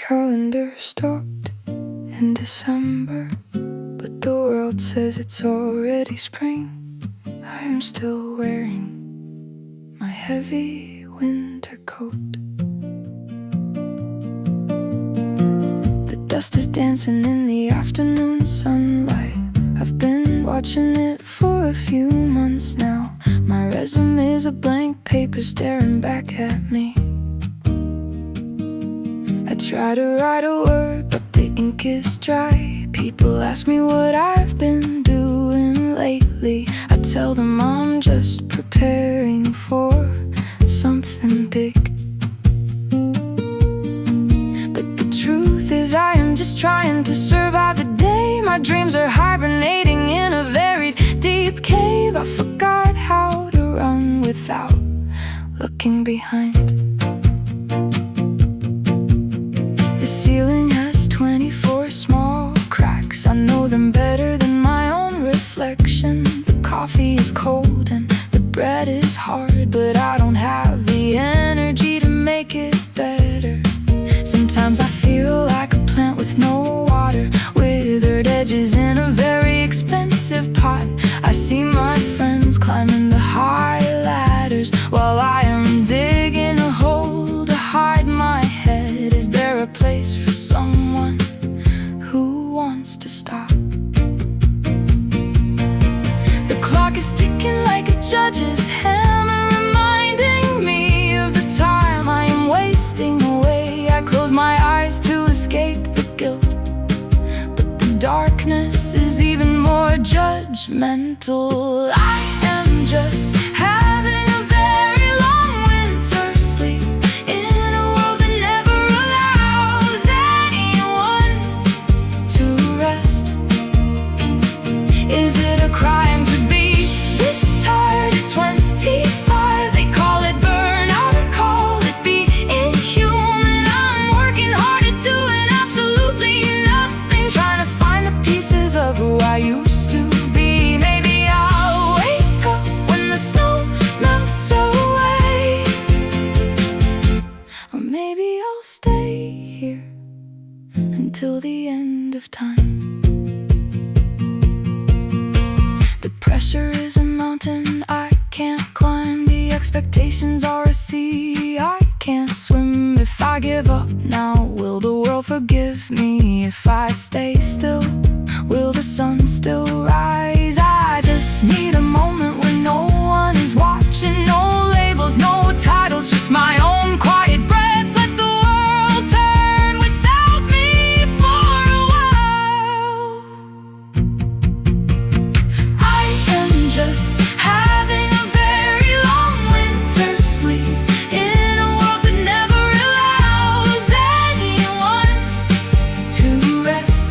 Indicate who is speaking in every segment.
Speaker 1: calendar stopped in December, but the world says it's already spring. I am still wearing my heavy winter coat. The dust is dancing in the afternoon sunlight. I've been watching it for a few months now. My resume's a blank paper staring back at me. I try to write a word, but the ink is dry. People ask me what I've been doing lately. I tell them I'm just preparing for something big. But the truth is I am just trying to survive the day. My dreams are hibernating in a very deep cave. I forgot how to run without looking behind. The ceiling has 24 small cracks. I know them better than my own reflection. The coffee is cold and the bread is hard, but I don't have the energy to make it better. Sometimes I feel like a plant with no water, withered edges in a very expensive pot. I see my friends climbing the high ladders while I am digging a hole to hide my head. Is there a place for someone who wants to stop? The clock is ticking like a judge's hammer, reminding me of the time I am wasting away. I close my eyes to escape the guilt, but the darkness is even more judgmental. I am just having a very long winter sleep in a world that never allows anyone to rest. Is it a crime to be this tired at 25? They call it burnout or call it being inhuman. I'm working hard at doing absolutely nothing, trying to find the pieces of who I used to be. Maybe I'll wake up when the snow melts away, or maybe I'll stay here until the end of time. The pressure is a mountain I can't climb. The expectations are a sea I can't swim. If I give up now, will the world forgive me? If I stay still, will the sun still rise? I just need a moment when no one is watching. No labels, no titles, just my own quiet breath. Let the world turn without me for a while. I am just having a very long winter sleep in a world that never allows anyone to rest.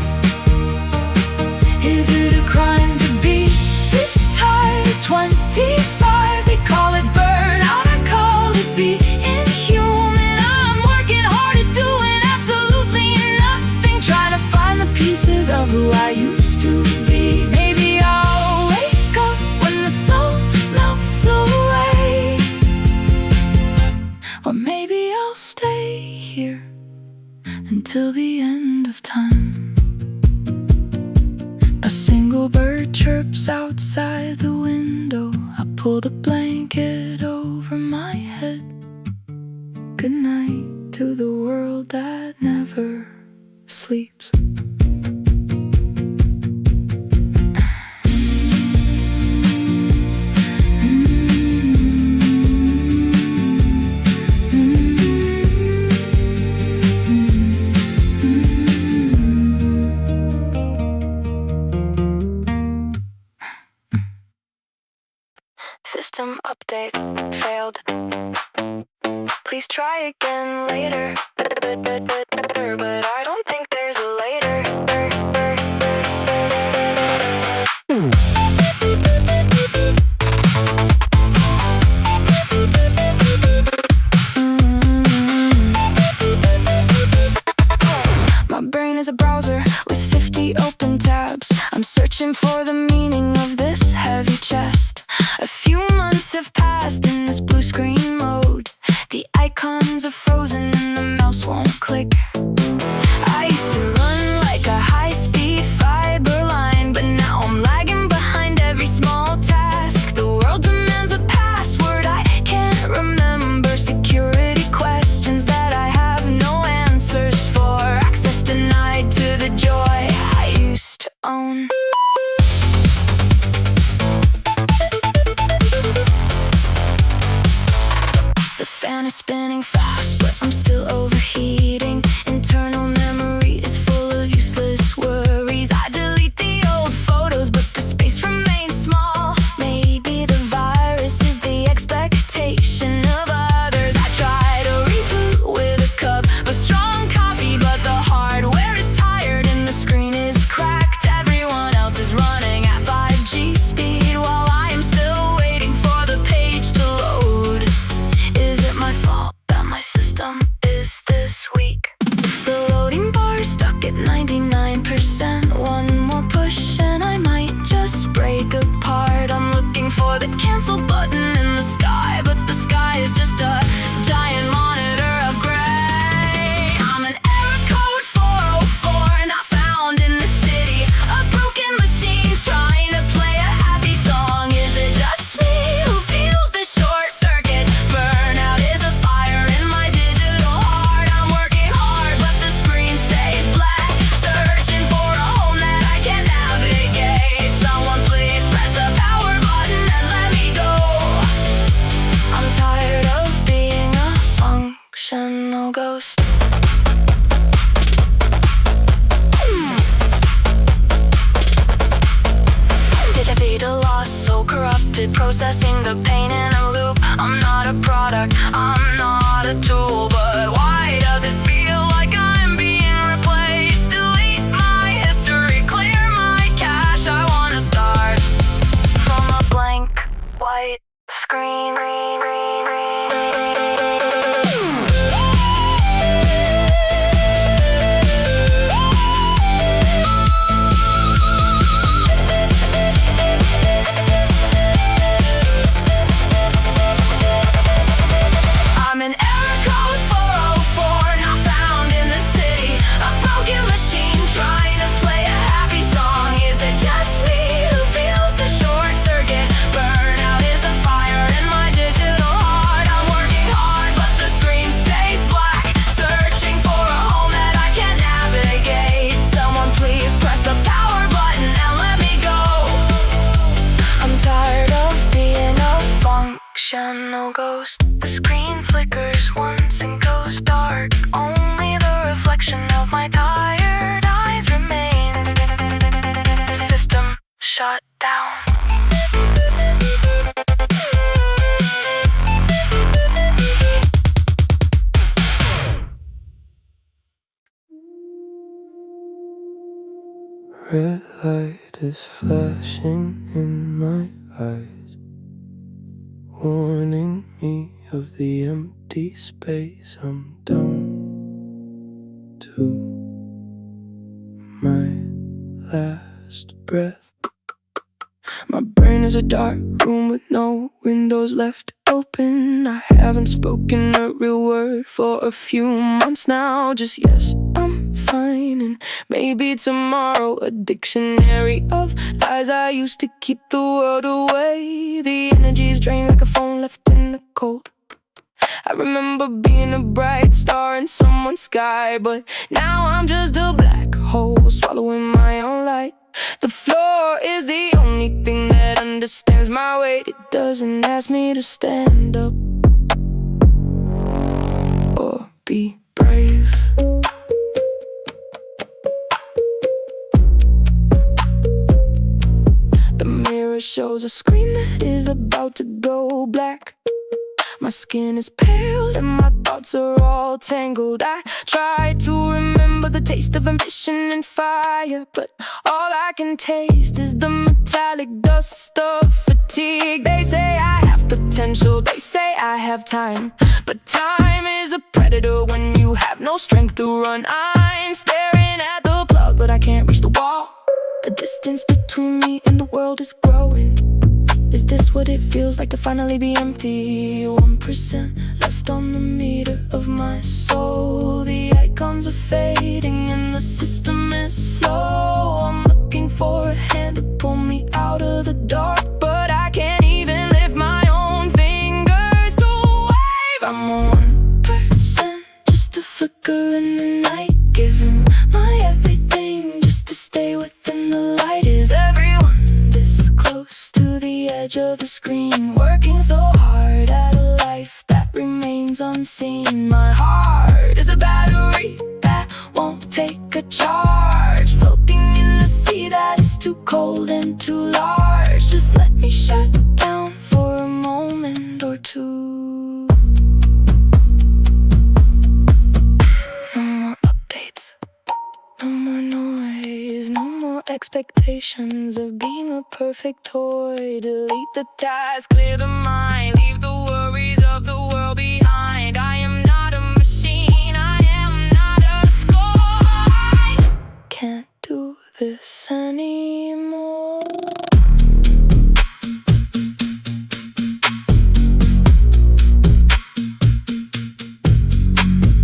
Speaker 1: Is it a crime to be this tired at 25? They call it burnout, I call it being inhuman. I'm working hard at doing absolutely nothing, trying to find the pieces of who I used to be. Maybe I'll wake up when the snow melts away, or maybe I'll stay here until the end of time. A single bird chirps outside the window. I pull the blanket over my head. Good night to the world that never sleeps. System update failed. Please try again later. But I don't think there's a later. My brain is a browser with 50 open tabs. I'm searching for the meaning of this heavy chest. A few months have passed in this blue screen mode. The icons are frozen and the mouse won't click. spinning fast, but I'm still overheating. Internal memory is full of useless worries. I delete the old photos, but the space remains small. Maybe the virus is the expectation of others. I try to reboot with a cup of strong coffee, but the hardware is tired and the screen is cracked. Everyone else is running at 5G speed while I am still waiting for the page to load. Is it my fault that my system is this weak? The loading bar is stuck at 99%. One more push and I might just break apart. I'm looking for the cancel button in the sky, but the sky is just a giant monitor of gray. I'm an error code 404, not found in the city. A broken machine trying to play a happy song. Is it just me who feels the short circuit? Burnout is a fire in my digital heart. I'm working hard, but the screen stays black. Searching for a home that I can navigate. Someone please press the power button and let me go. I'm tired of being a functional ghost. Data lost, so corrupted, processing the pain in a loop. I'm not a product, I'm not a tool, but why does it feel like I'm being replaced? Delete my history, clear my cache. I wanna start from a blank white screen. I'm an error code 404, not found in the city. A broken machine trying to play a happy song. Is it just me who feels the short circuit? Burnout is a fire in my digital heart. I'm working hard, but the screen stays black. Searching for a home that I can navigate. Someone please press the power button and let me go. I'm tired of being a functional ghost. The screen flickers once and goes dark. Only the reflection of my tired eyes remains. System shut down.
Speaker 2: Red light is flashing in my eyes, warning me of the empty space. I'm down to my last breath. My brain is a dark room with no windows left open. I haven't spoken a real word for a few months now. Just yes, I'm fine, and maybe tomorrow a dictionary of lies I used to keep the world away. The energy's drained like a phone left in the cold. I remember being a bright star in someone's sky, but now I'm just a black hole swallowing my own light. The floor is the only thing that understands my weight. It doesn't ask me to stand up or be brave. The mirror shows a screen that is about to go black. My skin is pale and my thoughts are all tangled. I try to remember the taste of ambition and fire, but all I can taste is the metallic dust of fatigue. They say I have potential, they say I have time, but time is a predator when you have no strength to run. I'm staring at the plug, but I can't reach the wall. The distance between me and the world is growing. Is this what it feels like to finally be empty? 1% left on the meter of my soul. The icons are fading and the system is slow. I'm looking for a hand to pull me out of the dark, but I can't even lift my own fingers to wave. I'm on 1%, just a flicker in the night, giving my everything just to stay within the light. Is everyone this close to the edge of the screen, working so hard at a life that remains unseen? in my heart is a battery that won't take a charge, floating in the sea that is too cold and too large. Just let me shut down for a moment or two. No more updates, no more noise, no more expectations of being a perfect toy. Delete the task, clear the mind, leave the worries of the world behind. I am not a machine, I am not a score. I can't do this anymore.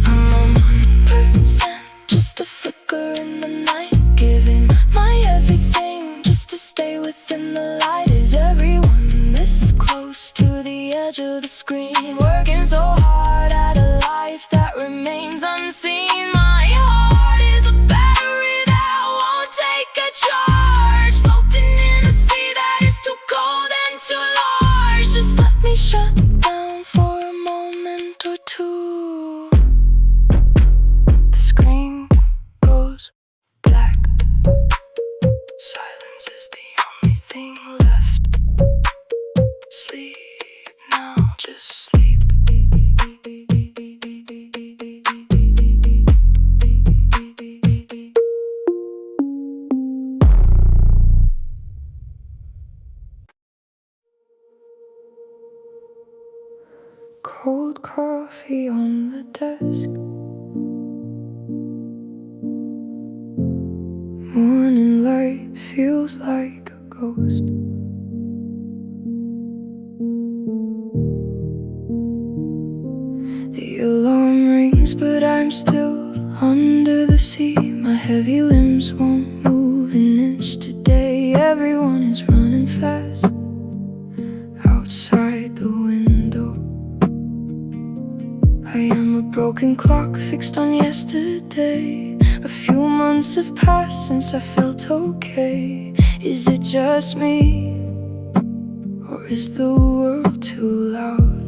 Speaker 2: I'm a 1%, just a flicker in the night, giving my everything just to stay within the light. Is everyone this close to the edge of the screen, working so hard at a life that remains unseen? My heart is a battery that won't take a charge, floating in a sea that is too cold and too large. Just let me shut down for a moment or two. The screen goes black. Silence is the only thing left. Sleep now, just sleep. Cold coffee on the desk. Morning light feels like a ghost. The alarm rings, but I'm still under the sea. My heavy limbs won't move an inch today. Everyone is running fast outside the window. I am a broken clock fixed on yesterday. A few months have passed since I felt okay. Is it just me, or is the world too loud?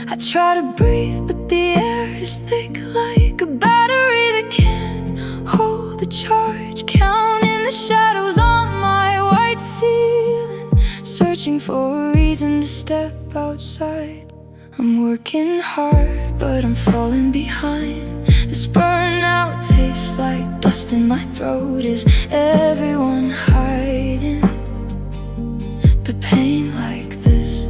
Speaker 2: I try to breathe, but the air is thick like a battery that can't hold the charge. Counting the shadows on my white ceiling, searching for a reason to step outside. I'm working hard, but I'm falling behind. This burnout tastes like dust in my throat. Is everyone hiding the pain like this?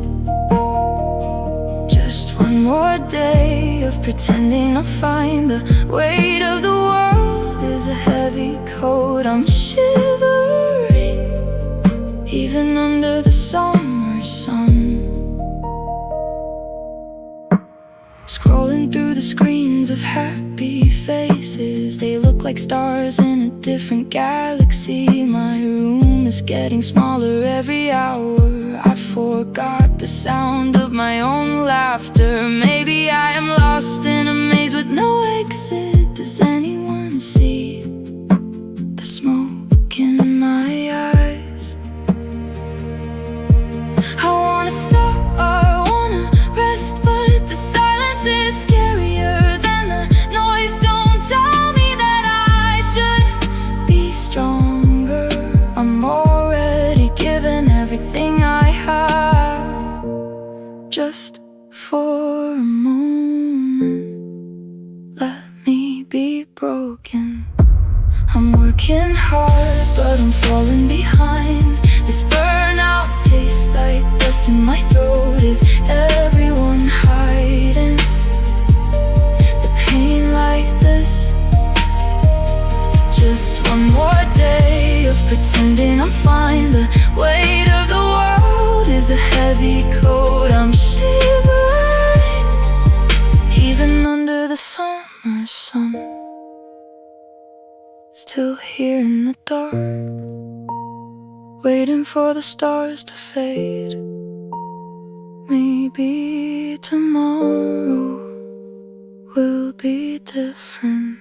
Speaker 2: Just one more day of pretending I'll find the weight of the world is a heavy coat. I'm shivering even under the summer sun. Scrolling through the screens of happy faces, they look like stars in a different galaxy. My room is getting smaller every hour. I forgot the sound of my own laughter. Maybe I am lost in a maze with no exit. Does anyone see the smoke in my eyes? I wanna stop, I wanna rest, but the silence is scarier than the noise. Don't tell me that I should be stronger. I'm already given everything I have. Just for a moment, let me be broken. I'm working hard, but I'm falling behind. This burnout tastes like dust in my throat. Is everyone hiding the pain like this? Just one more day of pretending I'm fine. The weight of the world is a heavy coat. I'm shivering even under the summer sun. Still here in the dark, waiting for the stars to fade. Maybe tomorrow will be different.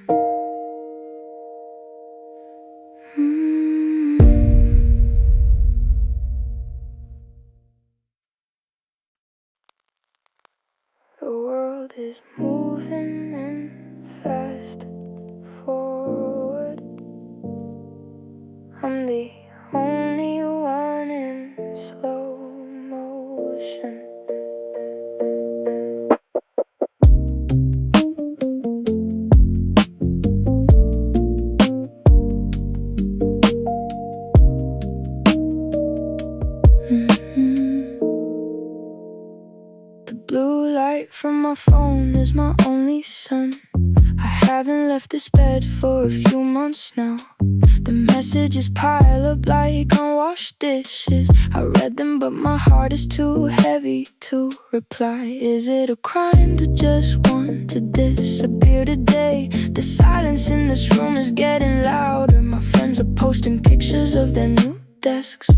Speaker 1: left this bed for a few months now. The messages pile up like unwashed dishes. I read them but my heart is too heavy to reply. Is it a crime to just want to disappear today? The silence in this room is getting louder. My friends are posting pictures of their new desks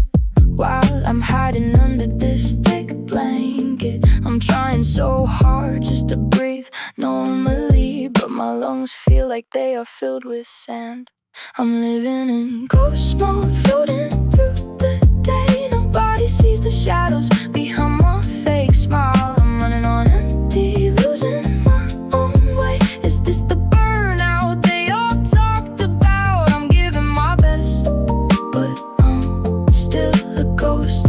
Speaker 1: while I'm hiding under this thick blanket. I'm trying so hard just to breathe normally, but my lungs feel like they are filled with sand. I'm living in ghost mode, floating through the day. Nobody sees the shadows behind my fake smile. I'm running on empty, losing my own way. Is this the burnout they all talked about? I'm giving my best, but I'm still a ghost,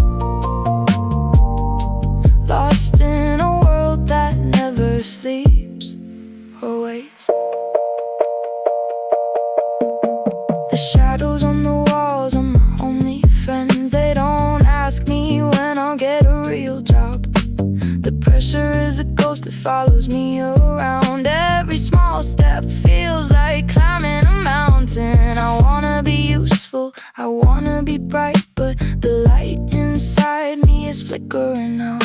Speaker 1: lost in a world that never sleeps or waits. The shadows on the walls are my only friends. They don't ask me when I'll get a real job. The pressure is a ghost that follows me around. Every small step feels like climbing a mountain. I wanna be useful, I wanna be bright, but the light inside me is flickering out.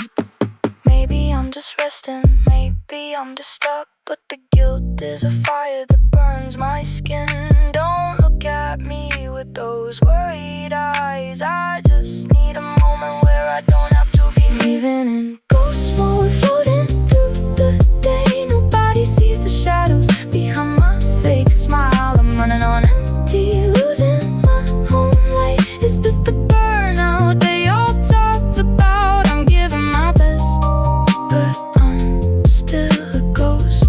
Speaker 1: Maybe I'm just resting, maybe I'm just stuck, but the guilt is a fire that burns my skin. Don't look at me with those worried eyes. I just need a moment where I don't have to be living in ghost mode, floating through the day. Nobody sees the shadows behind my fake smile. I'm running on empty, losing my own way. Is this the burnout they all talked about? I'm giving my best, but I'm still a ghost,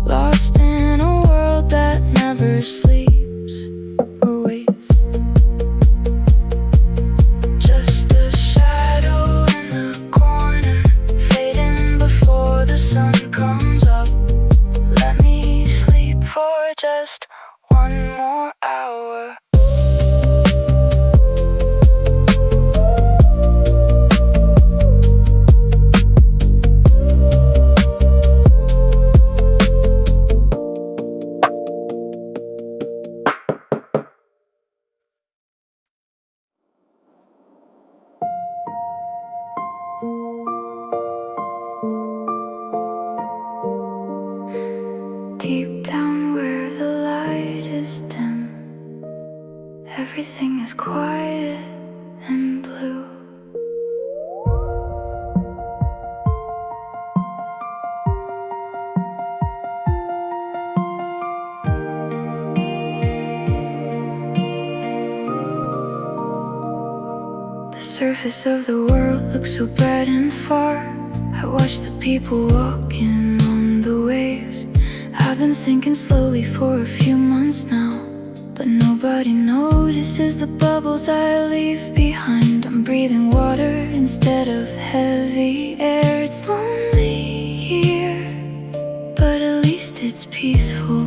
Speaker 1: lost in a world that never sleeps or waits. Just a shadow in the corner, fading before the sun comes up. Let me sleep for just one more hour. Deep down where the light is dim, everything is quiet and blue. The surface of the world looks so bright and far. I watch the people walking on the waves. I've been sinking slowly for a few months now, but nobody notices the bubbles I leave behind. I'm breathing water instead of heavy air. It's lonely here, but at least it's peaceful.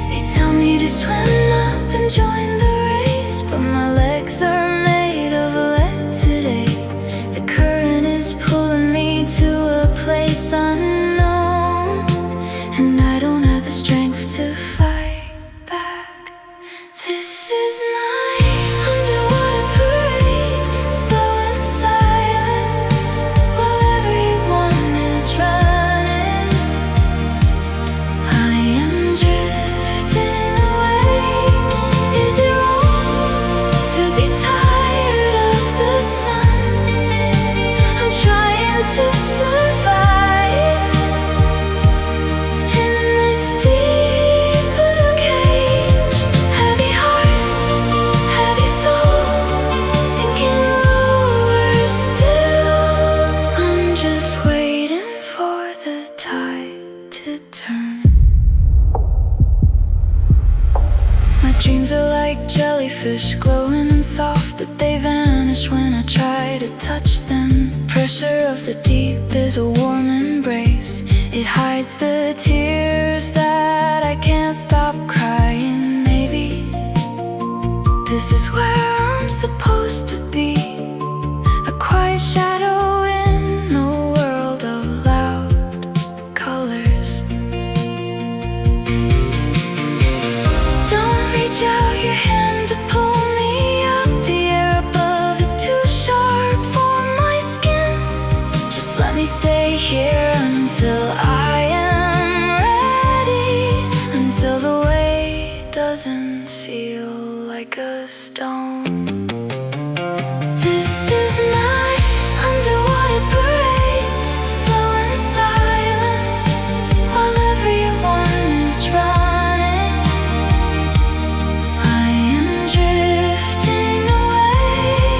Speaker 1: They tell me to swim up and join the race, but my legs are made of lead today. The current is pulling me to a place unknown, and I don't have the strength to fight back. This is my underwater parade, slow and silent, while everyone is running. I am drifting away. Is it wrong to be tired of the sun? I'm trying to survive in this deep blue cage. Heavy heart, heavy soul, sinking lower still. I'm just waiting for the tide to turn. My dreams are like jellyfish, glowing and soft, but they vanish when I try to touch them. Pressure of the deep is a warm embrace. It hides the tears that I can't stop crying. Maybe this is where I'm supposed to be, a quiet shadow in a world of loud like a stone. This is night underwater parade, slow and silent, while everyone is running. I am drifting away.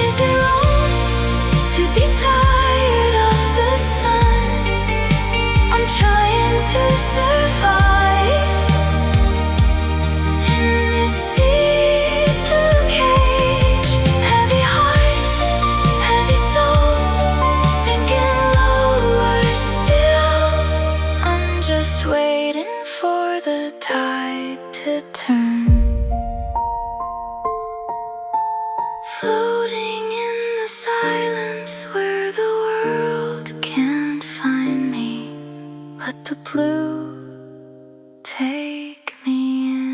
Speaker 1: Is it wrong to be tired of the sun? I'm trying to survive in this deep blue cage. Heavy heart, heavy soul, sinking lower still. I'm just waiting for the tide to turn, floating in the silence where the world can't find me. Let the blue take me in.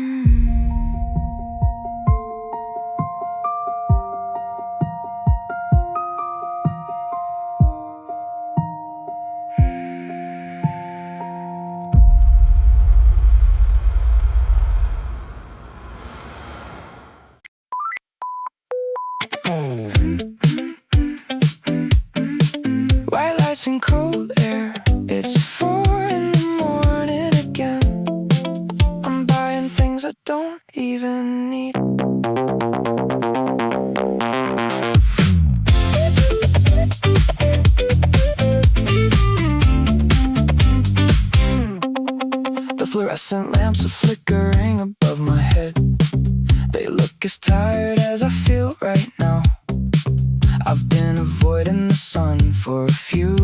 Speaker 1: White lights and cold air. It's 4 in the morning again. I'm buying things I don't even need. The fluorescent lamps are flickering above my head. They look as tired as I feel right now. I've been avoiding the sun for a few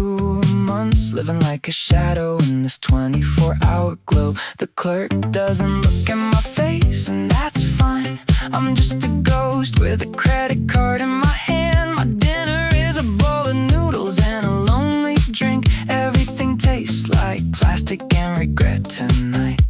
Speaker 1: months, living like a shadow in this 24-hour glow. The clerk doesn't look at my face, and that's fine. I'm just a ghost with a credit card in my hand. My dinner is a bowl of noodles and a lonely drink. Everything tastes like plastic and regret tonight.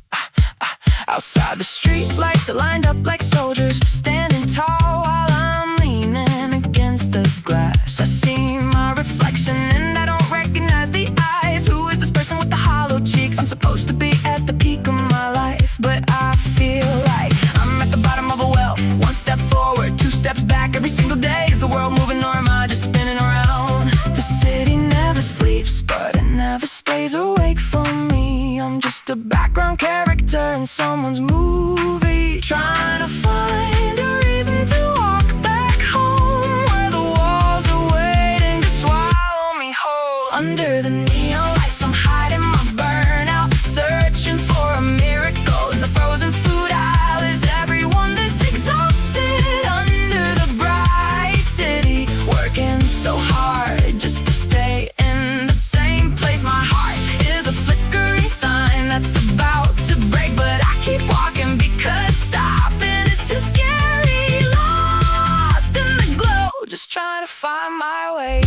Speaker 1: Outside, the street lights are lined up like soldiers, standing tall while I'm leaning against the glass. I see my reflection and I don't recognize the eyes. Who is this person with the hollow cheeks? I'm supposed to be at the peak of my life, but I feel like I'm at the bottom of a well. One step forward, 2 steps back. Every single day, is the world moving or am I just spinning around? The city never sleeps, but it never stays awake for me. I'm just a background character in someone's movie, trying to find a reason to walk back home, where the walls are waiting to swallow me whole. Under the neon lights, I'm hiding my burnout, searching for a miracle in the frozen food aisle. Is everyone this exhausted under the bright city, working so hard just to stay in the same place? My heart is a flickering sign that's about to break, but I keep walking because stopping is too scary. Lost in the glow, just trying to find my way.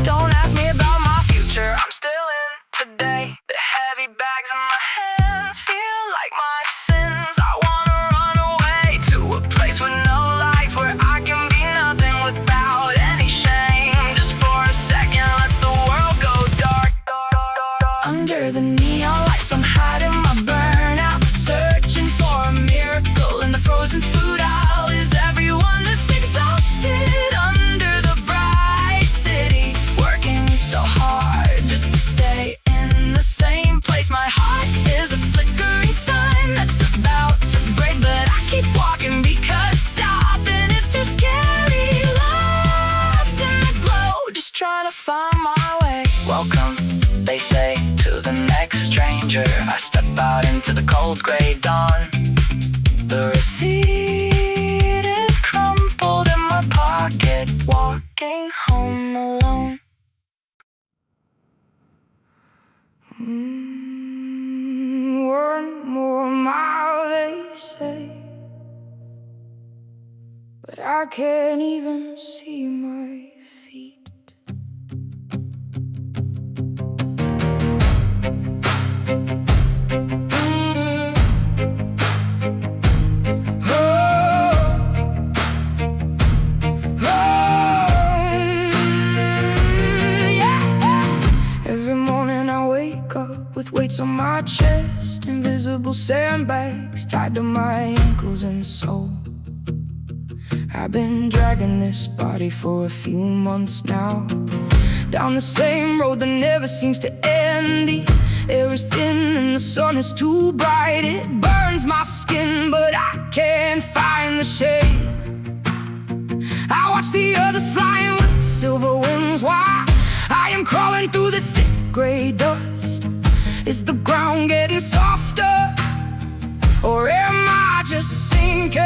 Speaker 1: Don't ask me about my future, I'm still in today. The heavy bags in my hands feel like my sins. I wanna run away to a place with no lights, where I can be nothing without any shame. Just for a second, let the world go dark. Under the neon lights, I'm hiding my burnout, searching for a miracle in the frozen food aisle. Is everyone this exhausted under the bright city, working so hard just to stay in the same place? My heart is a flickering sign that's about to break, but I keep walking because stopping is too scary. Lost in the glow, just trying to find my way. Welcome, they say, to the next stranger. I step out into the cold gray dawn. The receipt is crumpled in my pocket, walking home alone. One more mile, they say, but I can't even see my feet. With weights on my chest, invisible
Speaker 2: invisible sandbags tied to my ankles and soul. I've been dragging this body for a few months now, down the same road that never seems to end. The air is thin and the sun is too bright. It burns my skin, but I can't find the shade. I watch the others flying with silver wings while I am crawling through the thick gray dust. Is the ground getting softer, or am I just sinking?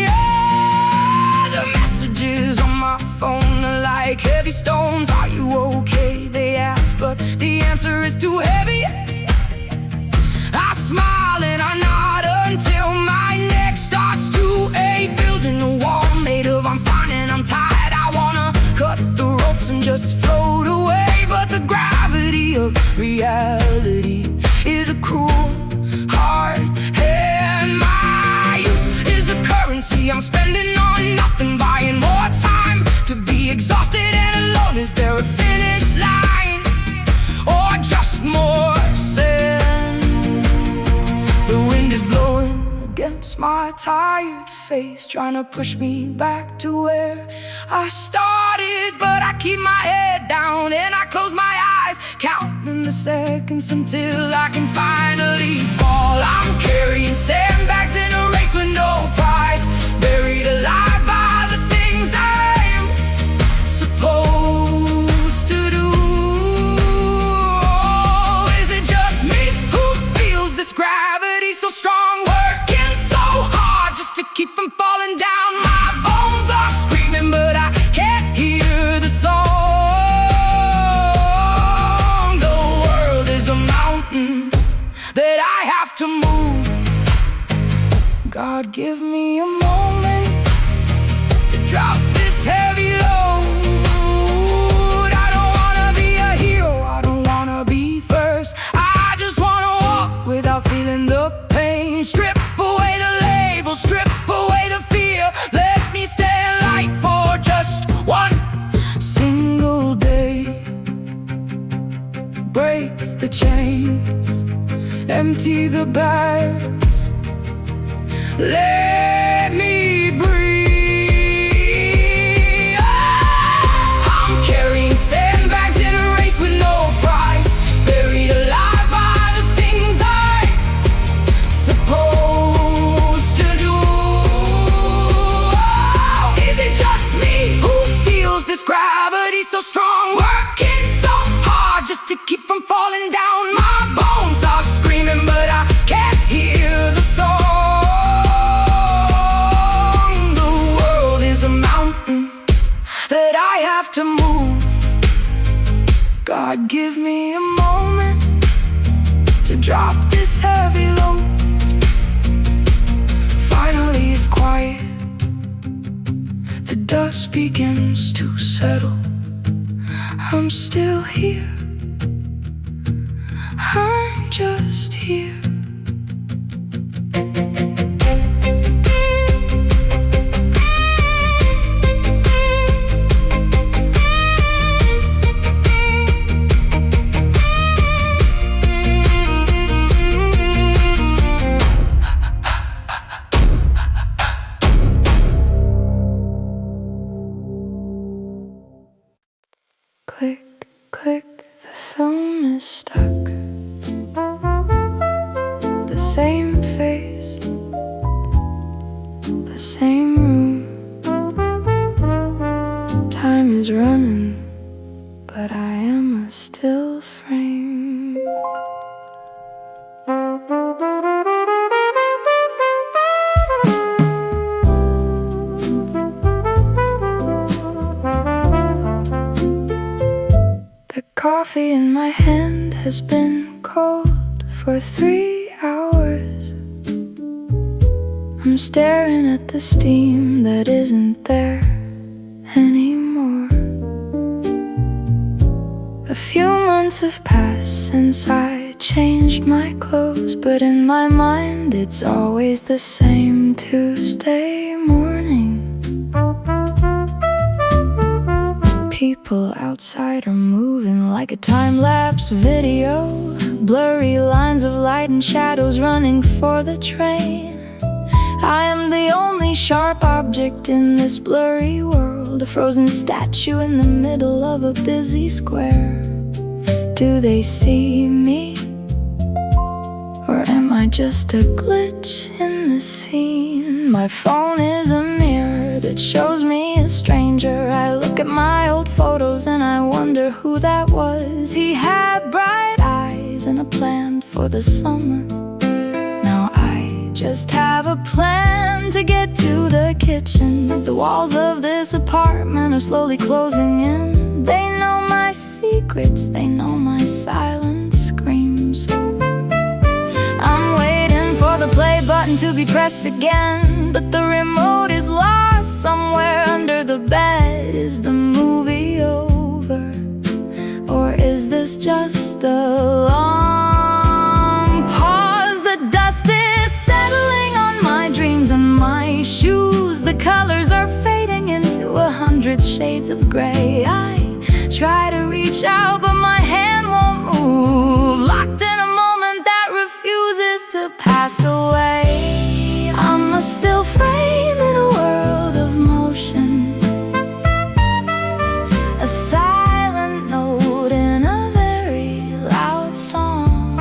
Speaker 2: Yeah, the messages on my phone are like heavy stones. Are you okay? They ask, but the answer is too heavy. I smile and I nod until my neck starts to ache. Building a wall made of I'm fine and I'm tired. I wanna cut the ropes and just float away, but the gravity of reality is a cruel, hard hand. My youth is a currency I'm spending on nothing, buying more time to be exhausted and alone. Is there a finish line, or just more sand? The wind is blowing against my tired face, trying to push me back to where I started. But I keep my head down and I close my eyes, counting the seconds until I can finally fall. I'm carrying sandbags in a race with no prize, buried alive by the things I'm supposed to do. Is it just me who feels this gravity so strong, working so hard just to keep from falling down? My bones are screaming, but I can't hear the song. The world is a mountain that I have to move. God, give me a moment to drop this heavy load. I don't wanna be a hero, I don't wanna be first. I just wanna walk without feeling the pain. Strip away the labels, strip away the fear. Let me stay in light for just one single day. Break the chains, empty the bags. Let me breathe. I'm carrying sandbags in a race with no prize, buried alive by the things I'm supposed to do. Is it just me who feels this gravity so strong, working so hard just to keep from falling down? My bones are screaming, but I can't hear the song. That I have to move. God, give me a moment to drop this heavy load. Finally it's quiet, the dust begins to settle. I'm still here, I'm just here. Click, click, the film is stuck. The same face, the same room. Time is running, but I am a still frame. Coffee in my hand has been cold for 3 hours. I'm staring at the steam that isn't there anymore. A few months have passed since I changed my clothes, but in my mind it's always the same Tuesday morning. People outside are moving like a time-lapse video,
Speaker 1: blurry lines of light and shadows running for the train. I am the only sharp object in this blurry world, a frozen statue in the middle of a busy square. Do they see me? Or am I just a glitch in the scene? My phone is a mirror that shows me a stranger. I look at my old photos and I wonder who that was. He had bright eyes and a plan for the summer. Now I just have a plan to get to the kitchen. The walls of this apartment are slowly closing in. They know my secrets, they know my silent screams. I'm waiting for the play button to be pressed again, but the remote is lost somewhere under the bed. Is the movie over? Or is this just a long pause? The dust is settling on my dreams and my shoes. The colors are fading into 100 shades of gray. I try to reach out, but my hand won't move. Locked in a moment that refuses to pass away. I'm a still frame in a world of motion, a silent note in a very loud song.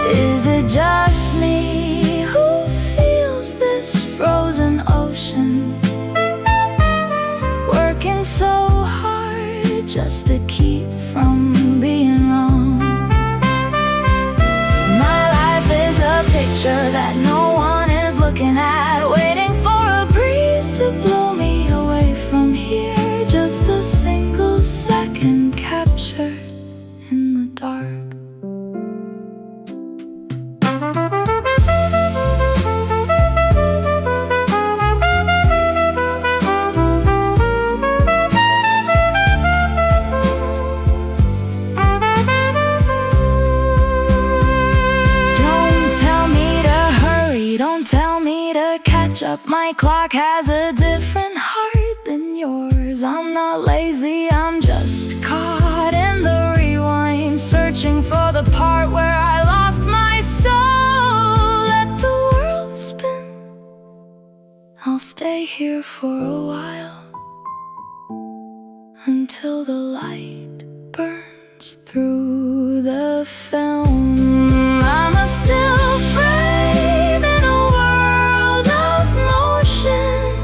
Speaker 1: Is it just me who feels this frozen ocean, working so hard just to keep from being wrong? My life is a picture that no one is looking at, waiting for a breeze to blow me away from here. Just a single second captured in the dark. My clock has a different heart than yours. I'm not lazy, I'm just caught in the rewind, searching for the part where I lost my soul. Let the world spin, I'll stay here for a while, until the light burns through the film. I'm a still frame in a world of motion,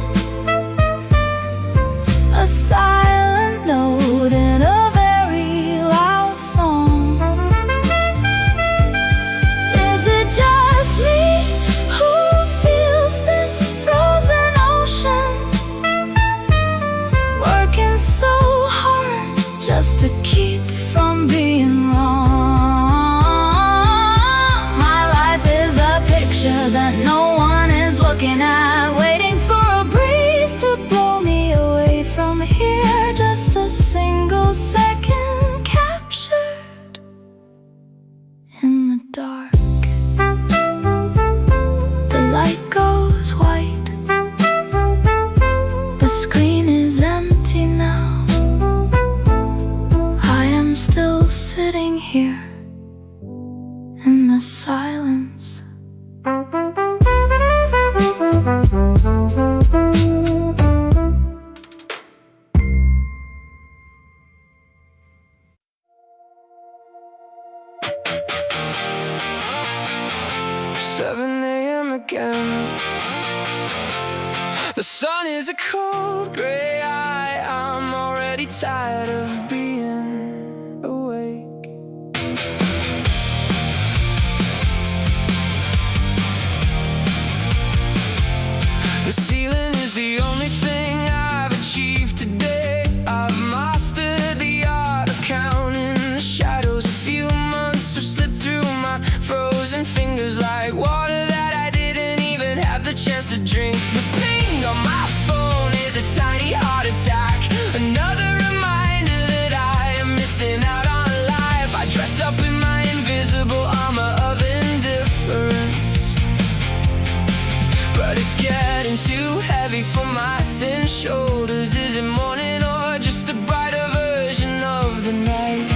Speaker 1: a silent note in a very loud song. Is it just me who feels this frozen ocean, working so hard just to keep from being wrong? My life is a picture that no one is looking at, waiting for a breeze to blow me away from here. Just a single second captured in the dark. The light goes white, the screen is empty now. I am still sitting here in the silence.
Speaker 2: Again, the sun is a cold gray eye. I'm already tired of being awake. The ceiling is the only thing I've achieved today. I've mastered the art of counting the shadows. A few months have slipped through my frozen fingers like water the chance to drink. The ping on my phone is a tiny heart attack, another reminder that I am missing out on life. I dress up in my invisible armor of indifference, but it's getting too heavy for my thin shoulders. Is it morning or just a brighter version of the night?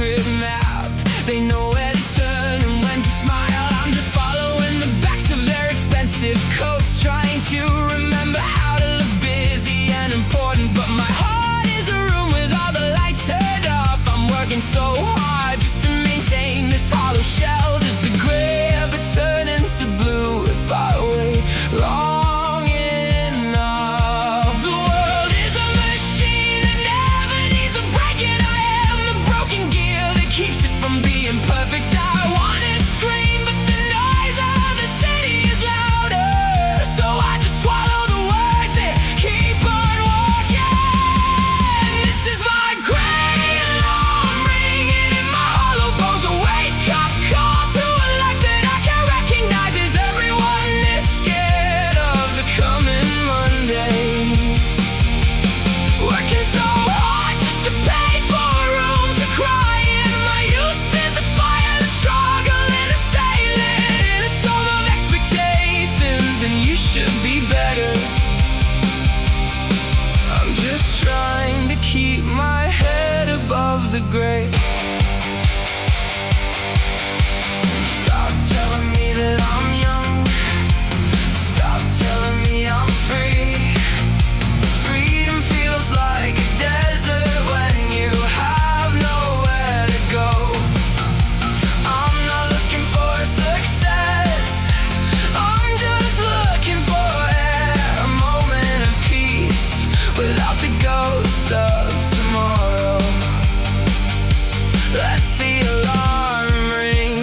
Speaker 2: secret map. They know where to turn and when to smile. I'm just following the backs of their expensive coats, trying to remember how to look busy and important. But my heart is a room with all the lights turned off. I'm working so hard just to maintain this hollow shell. Does the gray ever turn into blue if I wait long enough? The world is a machine that never needs a break, and I am the broken gear that keeps it from being perfect. I wanna scream, but the noise of the city is louder, so I just swallow the words and keep on walking. This is my gray alarm ringing in my hollow bones, a wake-up call to a life that I can't recognize. Is everyone this scared of the coming Monday? Working so hard just to pay for a room to cry in. My youth is a fire, the struggle and a stay lit in a storm of expectations, and you should be better. I'm just trying to keep my head above the gray. Stop telling me that I'm young. Stop telling me I'm free. Freedom feels like a desert when you have nowhere to go. I'm not looking for success, I'm just looking for a moment of peace without the ghost of tomorrow. Let the alarm ring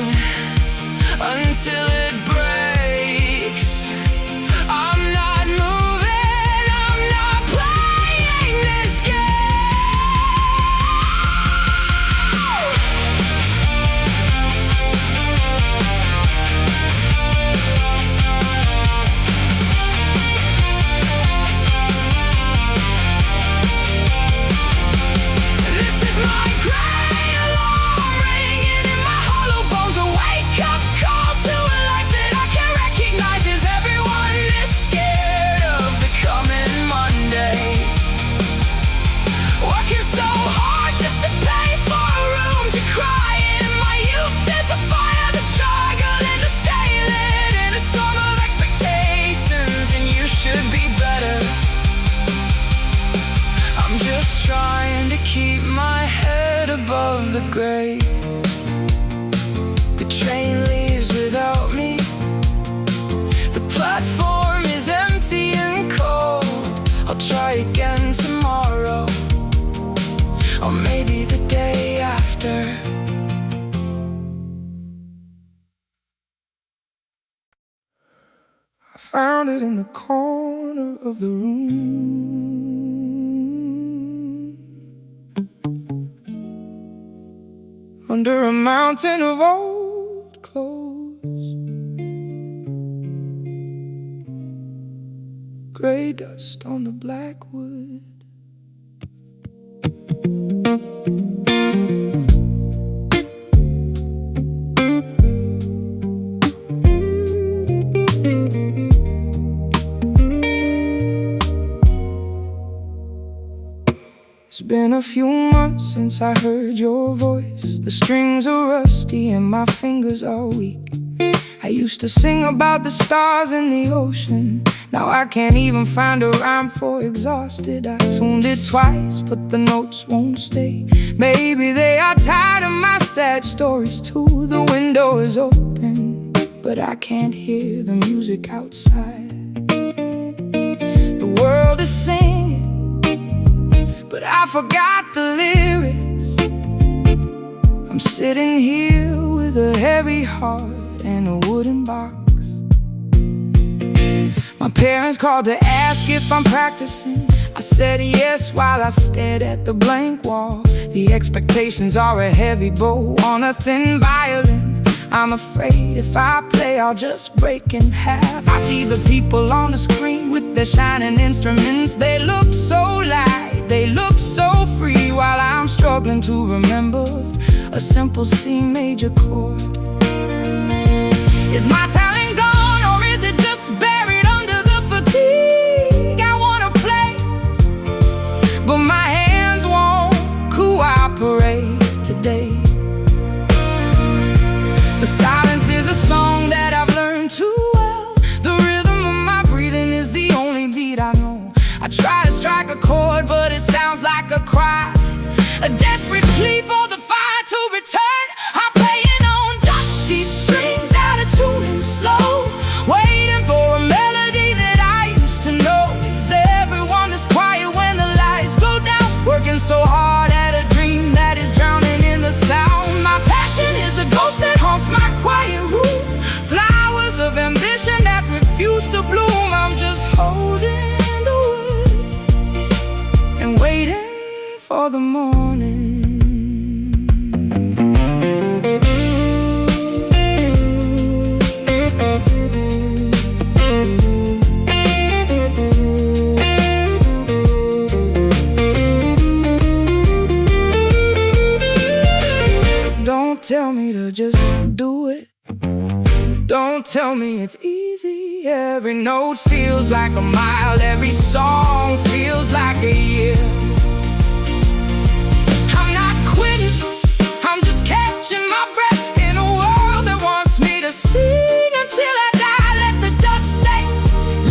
Speaker 2: until it breaks. I'm not moving, I'm not playing this game. This is my gray alarm ringing in my hollow bones, a wake-up call to a life that I can't recognize. Is everyone this scared of the coming Monday? Working so hard just to pay for a room to cry in. My youth is a fire, the struggle and to stay lit in a storm of expectations, and you should be better. I'm just trying to keep my head above the gray. The train leaves without me. The platform is empty and cold. I'll try again tomorrow, or maybe the day after. I found it in the corner of the room, under a mountain of old clothes. Gray dust on the black wood. It's been a few months since I heard your voice. The strings are rusty and my fingers are weak. I used to sing about the stars in the ocean. Now I can't even find a rhyme for exhausted. I tuned it twice, but the notes won't stay. Maybe they are tired of my sad stories too. The window is open, but I can't hear the music outside. The world is singing, but I forgot the lyrics. I'm sitting here with a heavy heart and a wooden box. My parents called to ask if I'm practicing. I said yes while I stared at the blank wall. The expectations are a heavy bow on a thin violin. I'm afraid if I play I'll just break in half. I see the people on the screen with their shining instruments. They look so light, they look so free, while I'm struggling to remember a simple C major chord. Is my talent gone, or is it just buried under the fatigue? I wanna play, but my hands won't cooperate today. a song that I've learned too well. The rhythm of my breathing is the only beat I know. I try to strike a chord, but it sounds like a cry, a desperate plea for the fire to return. I'm playing on dusty strings, out of tune and slow, waiting for a melody that I used to know. Is everyone that's quiet when the lights go down? Working so hard at a dream that is drowning in the sound. My passion is a ghost that haunts my quiet room, flowers of ambition that refuse to bloom. I'm just holding the wood and waiting for the morning. Don't tell me to just do it. Don't tell me it's easy. Every note feels like a mile. Every song feels like a year. I'm not quitting, I'm just catching my breath in a world that wants me to sing until I die. Let the dust stay,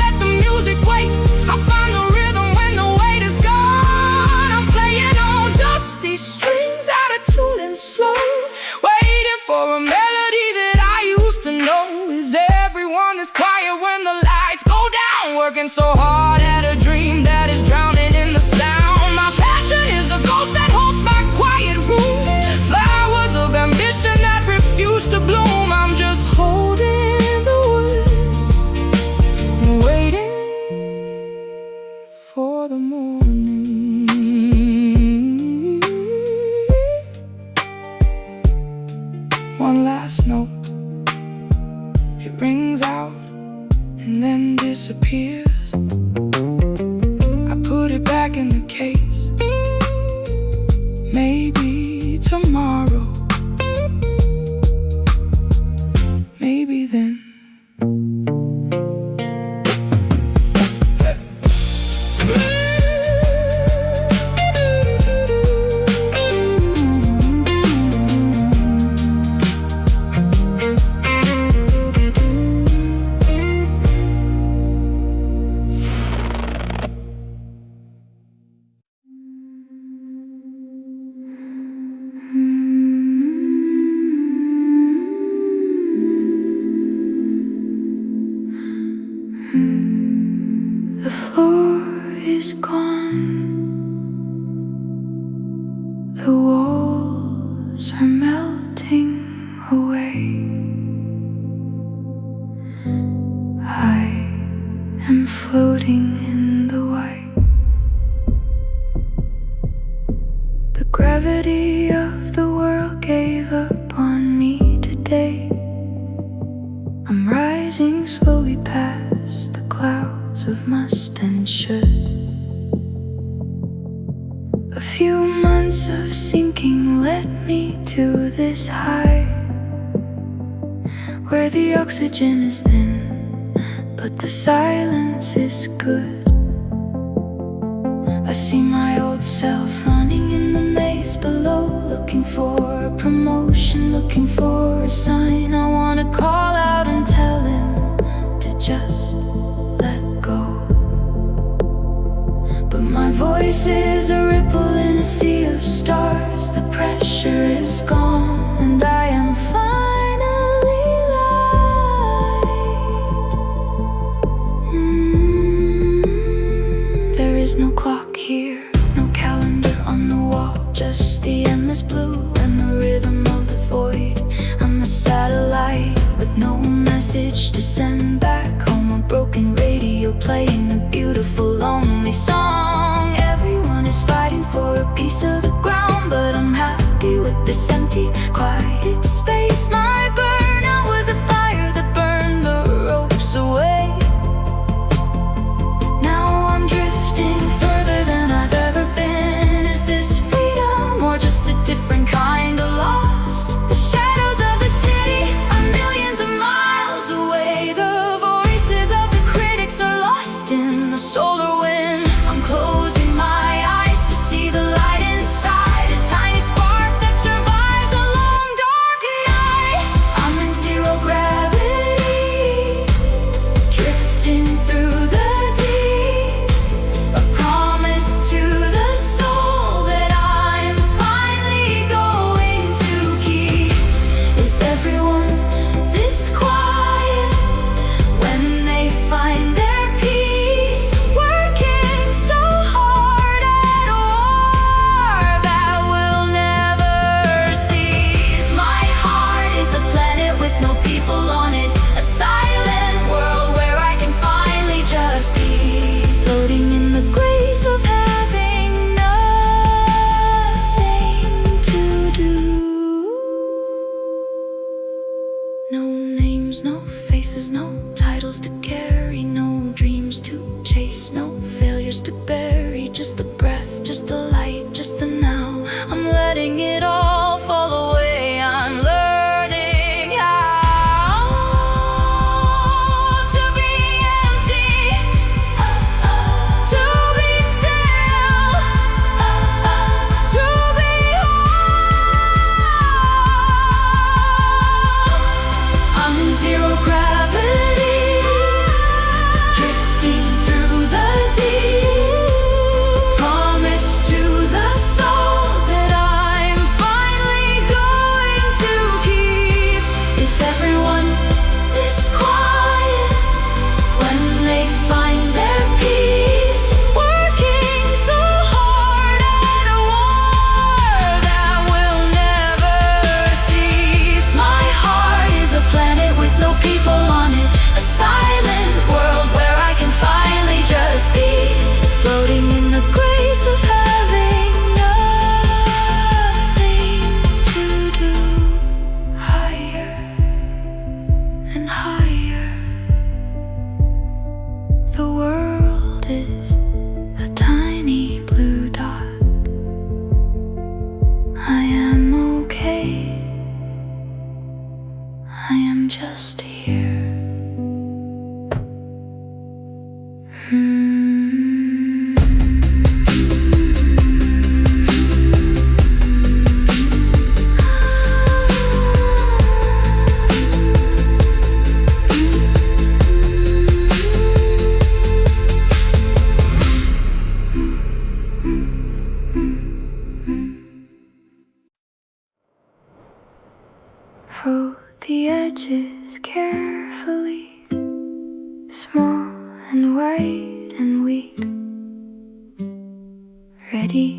Speaker 2: let the music wait. I'll find the rhythm when the weight is gone. I'm playing on dusty strings, out of tune and slow, waiting for a melody that I used to know. Is everyone as quiet when the lights go down? Working so hard at a dream that is drowning in the sound. My passion is a ghost that haunts my quiet room, flowers of ambition that refuse to bloom. I'm just holding the wood and waiting for the morning. One last note, it rings out and then disappears. I put it back in the case. Maybe tomorrow, maybe then. The floor is gone, the walls are melting away. I am floating in the white. The gravity of the world gave up on me today. I'm rising slowly past the clouds of must and should. A few months of sinking led me to this high, where the oxygen is thin, but the silence is good. I see my old self running in the maze below, looking for a promotion, looking for a sign. I wanna call out and tell him to just let go, but my voice is a ripple in a sea of stars. The pressure is gone and I am finally light. There is no clock here, no calendar on the wall, just the endless blue and the rhythm of the void. I'm a satellite with no message to send back home, a broken radio playing a beautiful lonely song. Everyone is fighting for a piece of the ground, but I'm happy with this empty, quiet space. My burnout was a fire that burned the ropes away. Now I'm drifting further than I've ever been. Is this freedom or just a different kind of lost? The shadows of the city are millions of miles away. The voices of the critics are lost in the solar wind. I'm closing my eyes to see the light inside, a tiny spark that survived the long dark
Speaker 1: places, no titles to carry, no dreams to chase, no failures to bury. Just the breath, just the light, just the now. I'm letting it all fall away. I'm learning how to be empty, to be still, to be whole. I'm in zero gravity, drifting through the deep. Promise to the soul that I'm finally going to keep. Is everyone this quiet when they find their peace? Working so hard at a war that will never cease. My heart is a planet with no people on it, a silent world where I can finally just be, floating in the grace of having nothing to do. Higher and higher, the world is a tiny blue dot. I am okay, I am just here. Fold the edges carefully, small and white and weak, ready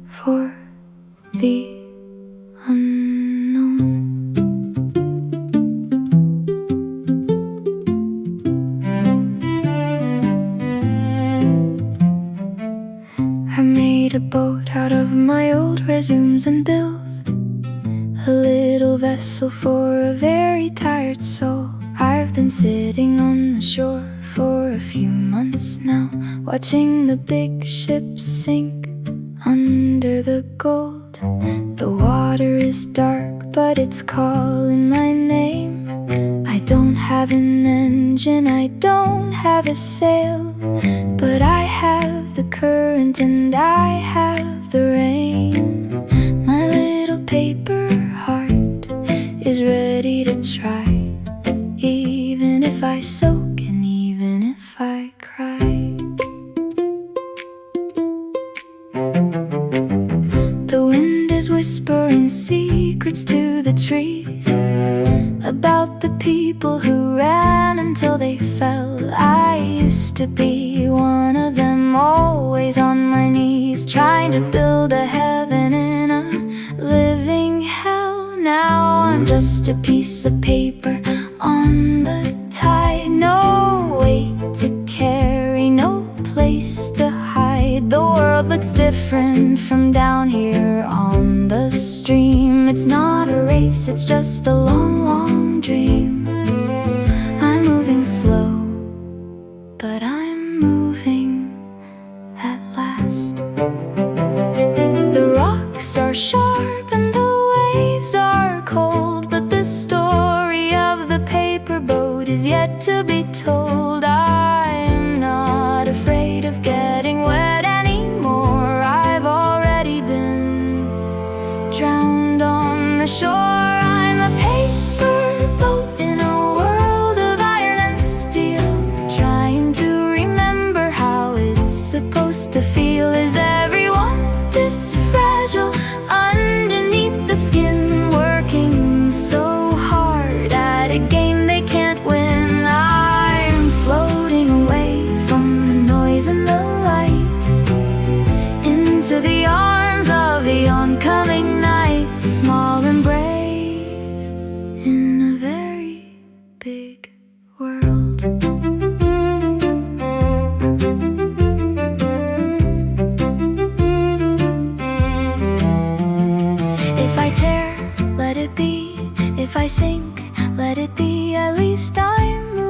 Speaker 1: for the unknown. I made a boat out of my old resumes and bills, a little vessel for a very tired soul. I've been sitting on the shore for a few months now, watching the big ships sink under the gold. The water is dark, but it's calling my name. I don't have an engine, I don't have a sail, but I have the current and I have the rain. My little paper heart is ready to try, even if I soak and even if I cry. The wind is whispering secrets to the trees about the people who ran until they fell. I used to be one of them, always on my knees, trying to build a heaven in a living hell. Now I'm just a piece of paper on the tide, no weight to carry, no place to hide. The world looks different from down here on the stream. It's not a race, it's just a long, long dream. I'm moving slow, but I'm moving at last. The rocks are sharp and the waves are cold, but the story of the paper boat is yet to be told. I'm not afraid of getting wet anymore. I've already been drowned on the shore. I'm a paper boat in a world of iron and steel, trying to remember how it's supposed to feel. Is everyone this fragile underneath the skin, working so hard at a game they can't win? I'm floating away from the noise and the light, into the arms of the oncoming night, small and brave in a very big world. If I tear, let it be. If I sink, let it be. At least I'm moving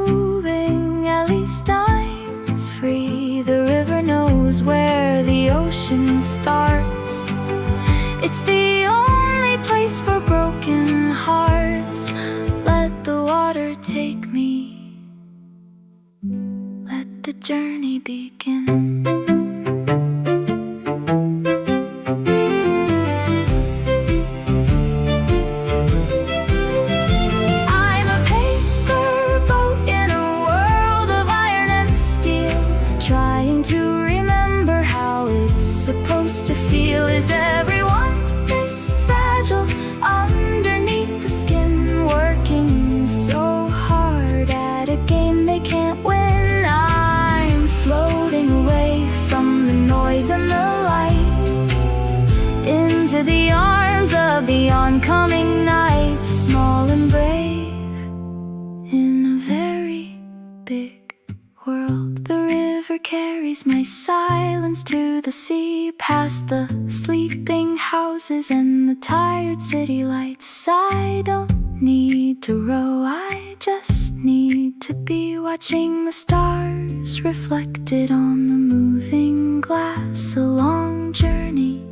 Speaker 1: begin. I'm a paper boat in a world of iron and steel, trying to remember how it's supposed to feel. Is everyone this fragile underneath the skin, working so hard at a game they can't win? I'm floating away from the noise and the light, into the arms of the oncoming night, small and brave in a very big world. The river carries my silence to the sea, past the sleeping houses and the tired city lights. I don't need to row, I just need to be watching the stars reflected on the moving glass. A long journey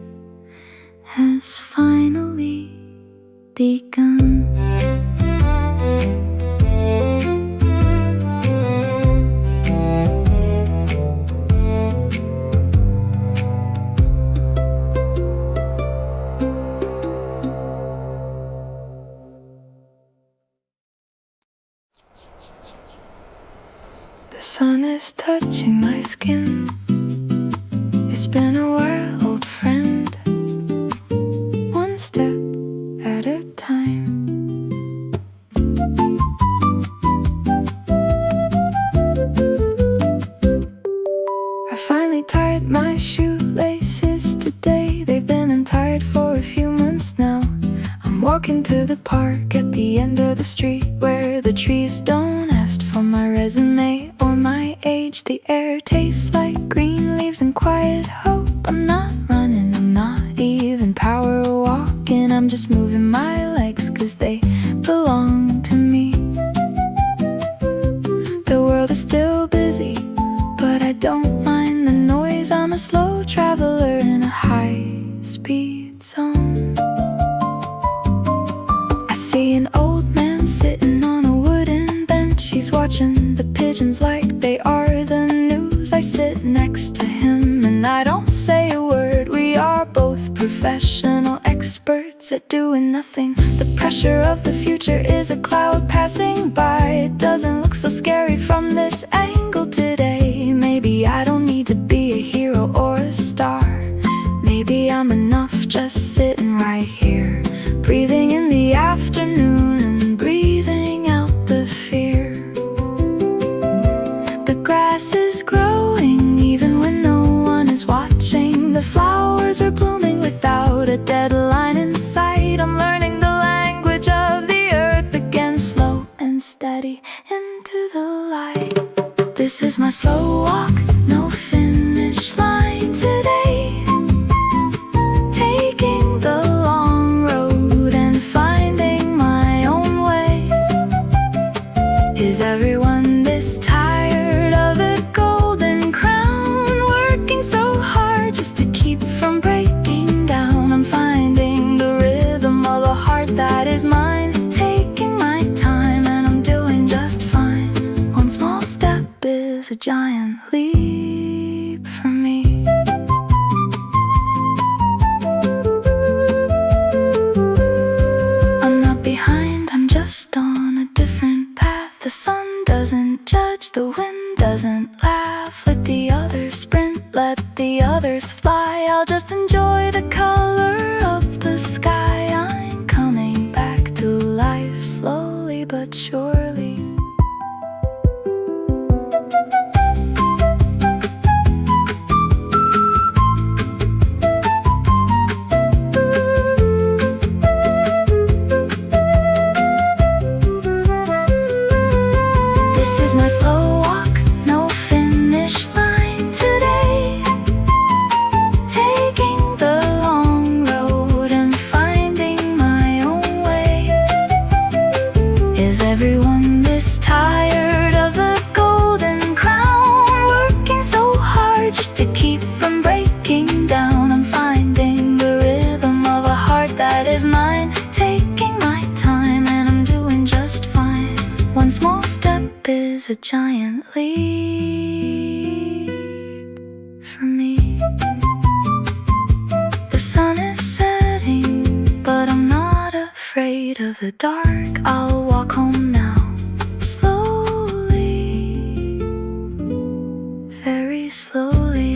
Speaker 1: has finally begun. The sun is touching my skin. It's been a while, old friend. One step at a time. I finally tied my shoelaces today. They've been untied for a few months now. I'm walking to the park at the end of the street, where the trees don't ask for my resume or my age. The air tastes like green leaves and quiet hope. I'm not running, I'm not even power walking. I'm just moving my legs 'cause they belong to me. The world is still busy, but I don't mind the noise. I'm a slow traveler in a high-speed zone. I see an old man sitting on a wooden bench. He's watching the pigeons like they are the news. I sit next to him and I don't say a word. We are both professional experts at doing nothing. The pressure of the future is a cloud passing by. It doesn't look so scary from this angle today. Maybe I don't need to be a hero or a star. Maybe I'm enough just sitting right here, breathing in the afternoon and breathing out the fear. The grass is growing even when no one is watching. The flowers are blooming without a deadline in sight. I'm learning the language of the earth again, slow and steady into the light. This is my slow walk, no finish line today. Taking the long road and finding my own way. Is everyone this tired of the golden crown, working so hard just to keep from breaking down? I'm finding the rhythm of a heart that is mine, taking my time and I'm doing just fine. One small step is a giant leap for me. I'm not behind, I'm just on a different path. The sun doesn't judge, the wind doesn't laugh. Let the others sprint, let the others fly. I'll just enjoy the color of the sky. I'm coming back to life slowly but surely. This is my slow walk, no finish line today. Taking the long road and finding my own way. Is everyone this tired of the golden crown, working so hard just to keep from breaking down? I'm finding the rhythm of a heart that is mine, taking my time and I'm doing just fine. One small step is a giant leap. of the dark. I'll walk home now, slowly, very slowly.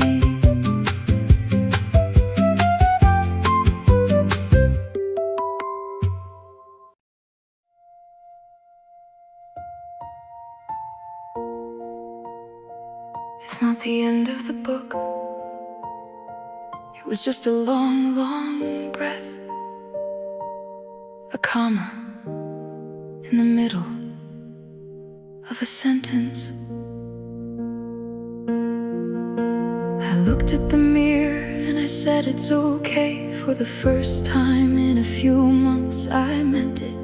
Speaker 2: It's not the end of the book. It was just a long, long breath, a comma in the middle of a sentence. I looked at the mirror and I said it's okay. For the first time in a few months I meant it.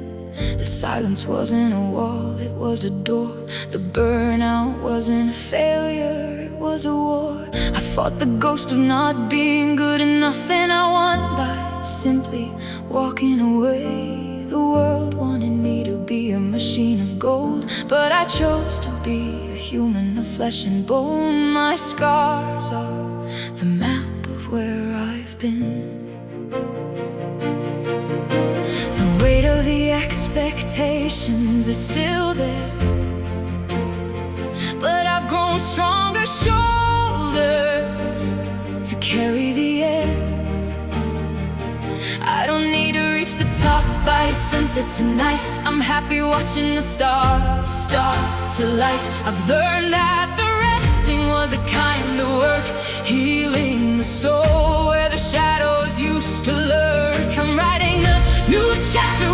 Speaker 2: The silence wasn't a wall, it was a door. The burnout wasn't a failure, it was a war. I fought the ghost of not being good enough, and I won by simply walking away. The world wanted me to be a machine of gold, but I chose to be a human of flesh and bone. My scars are the map of where I've been. The weight of the expectations is still there, but I've grown stronger shoulders to carry the air. I don't need to reach the top by sunset tonight. I'm happy watching the stars start to light. I've learned that the resting was a kind of work, healing the soul where the shadows used to lurk. I'm writing a new chapter